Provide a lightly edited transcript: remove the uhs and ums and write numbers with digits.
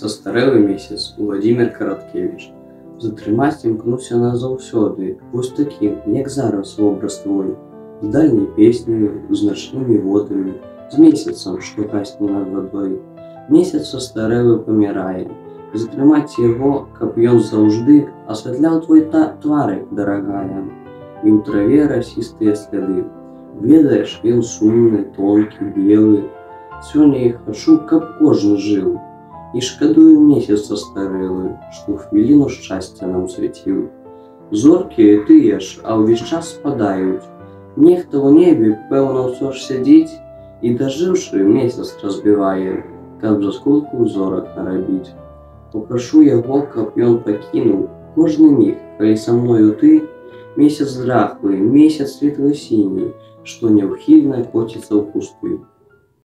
Састарэлы месяц Уладзімір Караткевіч. Затрымаць імкнуся назаўсёды, вось такім, як зараз вобраз твой, з дальняй песняю, з начнымі водамі, з месяцам, што гасне над вадой. Месяц састарэлы памірае, затрымаць яго, каб ён заўжды асвятляў твой тварык, дарагая, і ў траве расістыя сляды. Ведаеш, ён сумны, тонкі, белы. Сёння я хачу, каб кожны жыў. І шкадую месяц састарэлы, што хвіліну шчасця нам свяціў. Зоркі тыя ж, а ўвесь час спадаюць. Нехта ў небе, пэўна, ўсё ж сядзіць і, дажыўшы, месяц разбівае, каб за скутку зорак нарабіць. Папрашу яго, каб ён пакінуў кожны міг, калі са мною ты, месяц драхлы, месяц светла-сіні, што няўхільна коціцца ў пустыню.